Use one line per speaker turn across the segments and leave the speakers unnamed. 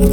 Yo,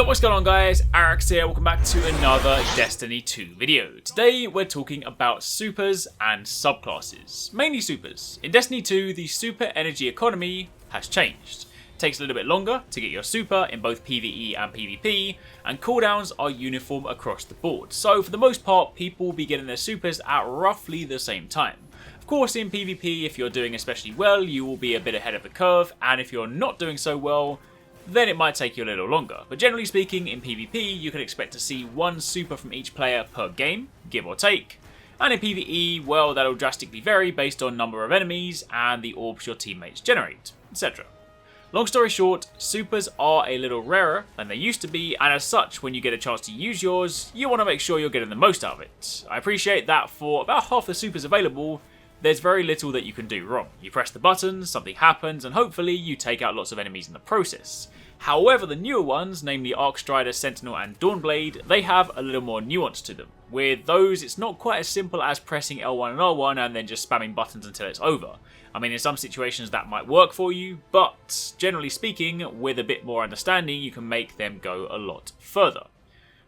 what's going on guys, Arekkz here, welcome back to another Destiny 2 video. Today we're talking about supers and subclasses, mainly supers. In Destiny 2, the super energy economy has changed. It takes a little bit longer to get your super in both PvE and PvP, and cooldowns are uniform across the board. So for the most part, people will be getting their supers at roughly the same time. Of course, in PvP, if you're doing especially well, you will be a bit ahead of the curve, and if you're not doing so well, then it might take you a little longer. But generally speaking, in PvP, you can expect to see one super from each player per game, give or take. And in PvE, well, that'll drastically vary based on number of enemies and the orbs your teammates generate, etc. Long story short, supers are a little rarer than they used to be, and as such, when you get a chance to use yours, you want to make sure you're getting the most out of it. I appreciate that for about half the supers available, there's very little that you can do wrong. You press the button, something happens, and hopefully you take out lots of enemies in the process. However, the newer ones, namely Orc Strider, Sentinel and Dawnblade, they have a little more nuance to them. With those, it's not quite as simple as pressing L1 and R1 and then just spamming buttons until it's over. I mean, in some situations that might work for you, but generally speaking, with a bit more understanding, you can make them go a lot further.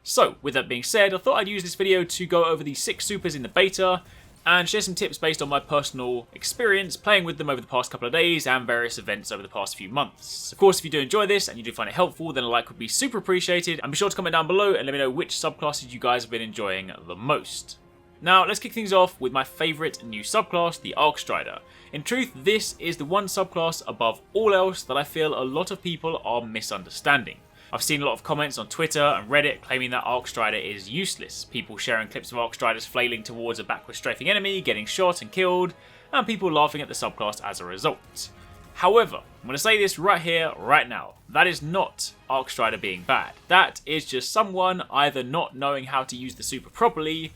So, with that being said, I thought I'd use this video to go over the 6 supers in the beta, and share some tips based on my personal experience playing with them over the past couple of days and various events over the past few months. Of course, if you do enjoy this and you do find it helpful, then a like would be super appreciated, and be sure to comment down below and let me know which subclasses you guys have been enjoying the most. Now, let's kick things off with my favourite new subclass, the Orc Strider. In truth, this is the one subclass above all else that I feel a lot of people are misunderstanding. I've seen a lot of comments on Twitter and Reddit claiming that Orc Strider is useless, people sharing clips of Orc Striders flailing towards a backward strafing enemy, getting shot and killed, and people laughing at the subclass as a result. However, I'm going to say this right here, right now, that is not Orc Strider being bad. That is just someone either not knowing how to use the super properly,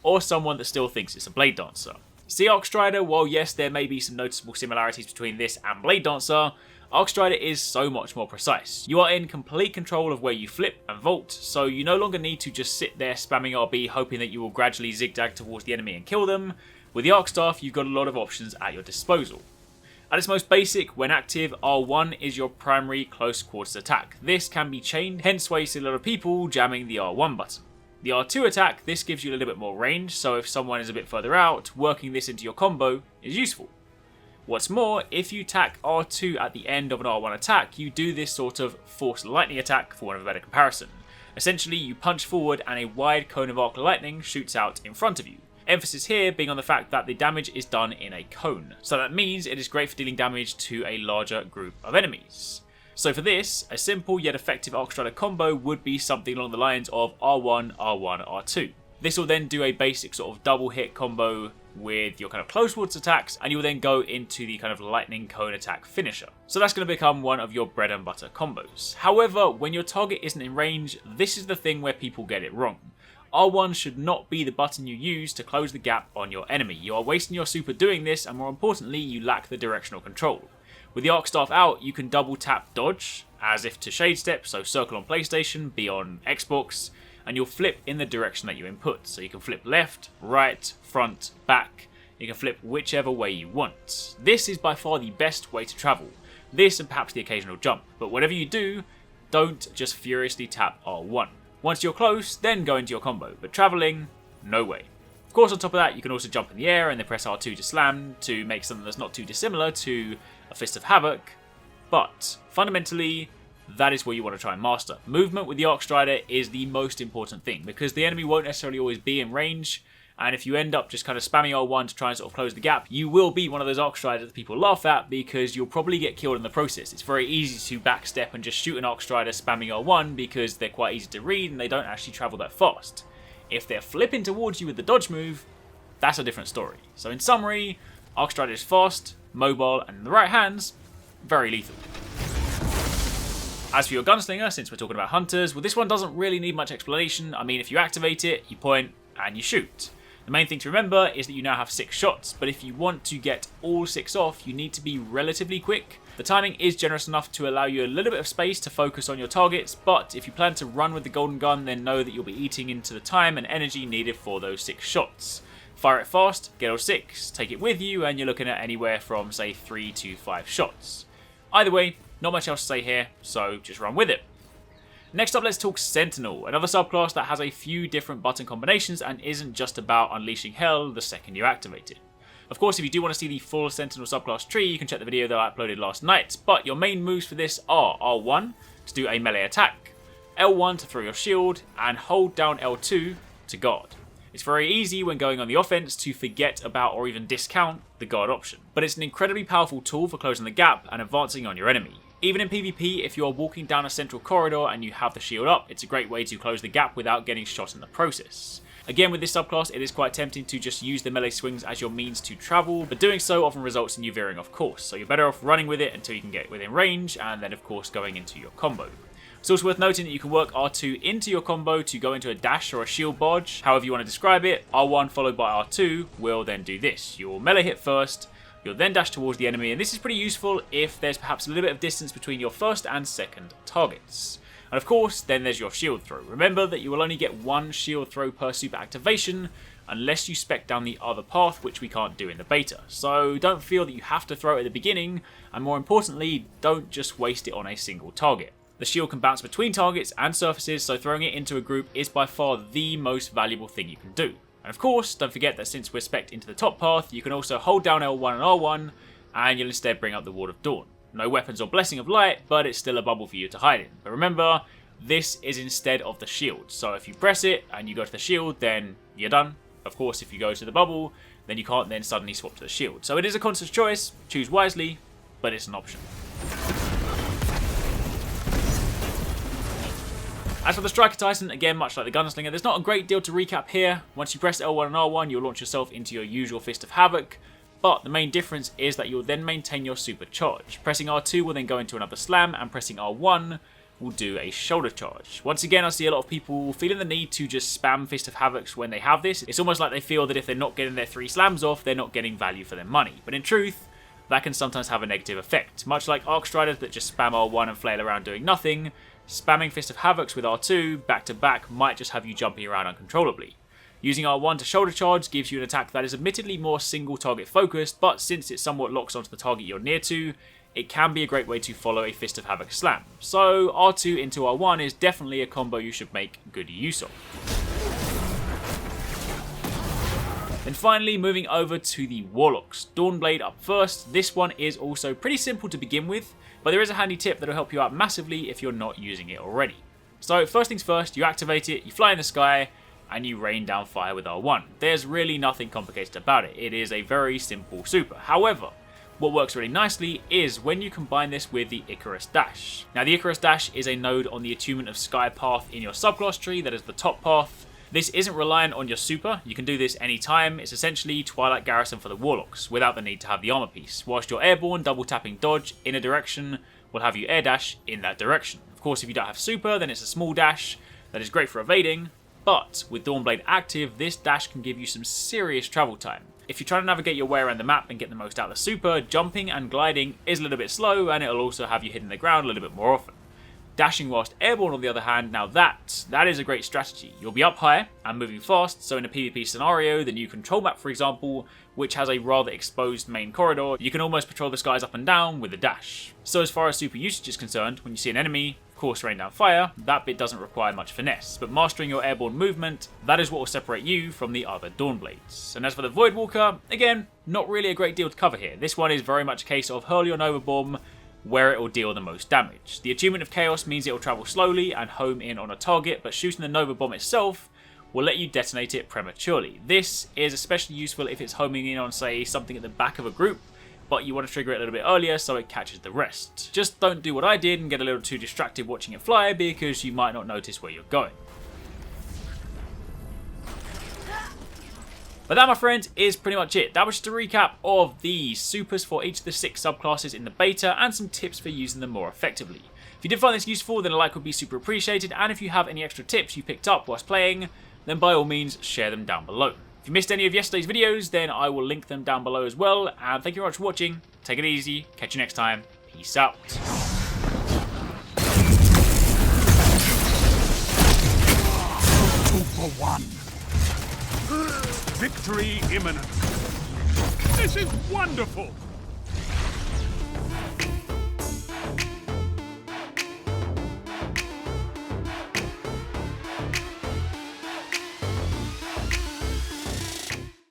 or someone that still thinks it's a Blade Dancer. Sioc Strider, while yes there may be some noticeable similarities between this and Blade Dancer, Orc Strider is so much more precise. You are in complete control of where you flip and vault, so you no longer need to just sit there spamming RB hoping that you will gradually zigzag towards the enemy and kill them. With the Orc Staff, you've got a lot of options at your disposal. At its most basic, when active, R1 is your primary close quarters attack. This can be chained, hence why you see a lot of people jamming the R1 button. The R2 attack, this gives you a little bit more range, so if someone is a bit further out, working this into your combo is useful. What's more, if you tack R2 at the end of an R1 attack, you do this sort of force lightning attack, for want of a better comparison. Essentially, you punch forward and a wide cone of arc lightning shoots out in front of you. Emphasis here being on the fact that the damage is done in a cone, so that means it is great for dealing damage to a larger group of enemies. So for this, a simple yet effective Orc Strider combo would be something along the lines of R1, R1, R2. This will then do a basic sort of double hit combo with your kind of close quarters attacks, and you will then go into the kind of lightning cone attack finisher. So that's going to become one of your bread and butter combos. However, when your target isn't in range, this is the thing where people get it wrong. R1 should not be the button you use to close the gap on your enemy. You are wasting your super doing this, and more importantly, you lack the directional control. With the Orc Staff out, you can double tap dodge, as if to shade step, so circle on PlayStation, be on Xbox, and you'll flip in the direction that you input. So you can flip left, right, front, back. You can flip whichever way you want. This is by far the best way to travel. This and perhaps the occasional jump. But whatever you do, don't just furiously tap R1. Once you're close, then go into your combo. But traveling, no way. Of course, on top of that, you can also jump in the air and then press R2 to slam to make something that's not too dissimilar to a Fist of Havoc. But fundamentally, that is what you want to try and master. Movement with the Orc Strider is the most important thing, because the enemy won't necessarily always be in range, and if you end up just kind of spamming R1 to try and sort of close the gap, you will be one of those Orc Striders that people laugh at, because you'll probably get killed in the process. It's very easy to backstep and just shoot an Orc Strider spamming R1 because they're quite easy to read and they don't actually travel that fast. If they're flipping towards you with the dodge move, that's a different story. So in summary, Orc Strider is fast, mobile, and in the right hands, very lethal. As for your gunslinger, since we're talking about hunters, well, this one doesn't really need much explanation. I mean, if you activate it, you point and you shoot. The main thing to remember is that you now have 6 shots, but if you want to get all 6 off, you need to be relatively quick. The timing is generous enough to allow you a little bit of space to focus on your targets, but if you plan to run with the golden gun, then know that you'll be eating into the time and energy needed for those 6 shots. Fire it fast, get all 6, take it with you, and you're looking at anywhere from, say, 3 to 5 shots. Either way, Not much else to say here, so just run with it. Next up, let's talk Sentinel, another subclass that has a few different button combinations and isn't just about unleashing hell the second you activate it. Of course, if you do want to see the full Sentinel subclass tree, you can check the video that I uploaded last night, but your main moves for this are R1 to do a melee attack, L1 to throw your shield, and hold down L2 to guard. It's very easy when going on the offense to forget about or even discount the guard option, but it's an incredibly powerful tool for closing the gap and advancing on your enemy. Even in PvP, if you are walking down a central corridor and you have the shield up, it's a great way to close the gap without getting shot in the process. Again, with this subclass, it is quite tempting to just use the melee swings as your means to travel, but doing so often results in you veering off course, so you're better off running with it until you can get within range, and then of course going into your combo. It's also worth noting that you can work R2 into your combo to go into a dash or a shield bodge, however you want to describe it. R1 followed by R2 will then do this. You'll melee hit first, you'll then dash towards the enemy, and this is pretty useful if there's perhaps a little bit of distance between your first and second targets. And of course, then there's your shield throw. Remember that you will only get one shield throw per super activation, unless you spec down the other path, which we can't do in the beta. So don't feel that you have to throw it at the beginning, and more importantly, don't just waste it on a single target. The shield can bounce between targets and surfaces, so throwing it into a group is by far the most valuable thing you can do. And of course, don't forget that since we're spec'd into the top path, you can also hold down L1 and R1, and you'll instead bring up the Ward of Dawn. No weapons or Blessing of Light, but it's still a bubble for you to hide in. But remember, this is instead of the shield, so if you press it and you go to the shield, then you're done. Of course, if you go to the bubble, then you can't then suddenly swap to the shield. So it is a conscious choice, choose wisely, but it's an option. As for the Striker Titan, again, much like the Gunslinger, there's not a great deal to recap here. Once you press L1 and R1, you'll launch yourself into your usual Fist of Havoc, but the main difference is that you'll then maintain your super charge. Pressing R2 will then go into another slam, and pressing R1 will do a shoulder charge. Once again, I see a lot of people feeling the need to just spam Fist of Havocs when they have this. It's almost like they feel that if they're not getting their 3 slams off, they're not getting value for their money. But in truth, that can sometimes have a negative effect. Much like Orc Striders that just spam R1 and flail around doing nothing, spamming Fist of Havocs with R2 back to back might just have you jumping around uncontrollably. Using R1 to shoulder charge gives you an attack that is admittedly more single target focused, but since it somewhat locks onto the target you're near to, it can be a great way to follow a Fist of Havoc slam. So R2 into R1 is definitely a combo you should make good use of. Then finally, moving over to the Warlocks. Dawnblade up first. This one is also pretty simple to begin with, but there is a handy tip that will help you out massively if you're not using it already. So first things first, you activate it, you fly in the sky, and you rain down fire with R1. There's really nothing complicated about it. It is a very simple super. However, what works really nicely is when you combine this with the Icarus Dash. Now the Icarus Dash is a node on the Attunement of Sky path in your subclass tree, that is the top path. This isn't reliant on your super, you can do this anytime. It's essentially Twilight Garrison for the Warlocks, without the need to have the armor piece. Whilst you're airborne, double tapping dodge in a direction will have you air dash in that direction. Of course, if you don't have super, then it's a small dash that is great for evading, but with Dawnblade active, this dash can give you some serious travel time. If you're trying to navigate your way around the map and get the most out of the super, jumping and gliding is a little bit slow, and it'll also have you hitting the ground a little bit more often. Dashing whilst airborne, on the other hand, now that is a great strategy. You'll be up high and moving fast, so in a PvP scenario, the new control map, for example, which has a rather exposed main corridor, you can almost patrol the skies up and down with a dash. So as far as super usage is concerned, when you see an enemy, of course rain down fire, that bit doesn't require much finesse, but mastering your airborne movement, that is what will separate you from the other Dawnblades. And as for the Voidwalker, again, not really a great deal to cover here. This one is very much a case of hurl your Nova Bomb where it will deal the most damage. The Attunement of Chaos means it will travel slowly and home in on a target, but shooting the Nova Bomb itself will let you detonate it prematurely. This is especially useful if it's homing in on, say, something at the back of a group, but you want to trigger it a little bit earlier so it catches the rest. Just don't do what I did and get a little too distracted watching it fly, because you might not notice where you're going. But that, my friends, is pretty much it. That was just a recap of the supers for each of the 6 subclasses in the beta and some tips for using them more effectively. If you did find this useful, then a like would be super appreciated, and if you have any extra tips you picked up whilst playing, then by all means share them down below. If you missed any of yesterday's videos, then I will link them down below as well, and thank you very much for watching. Take it easy, catch you next time, peace out.
Two for one. Victory imminent. This is wonderful!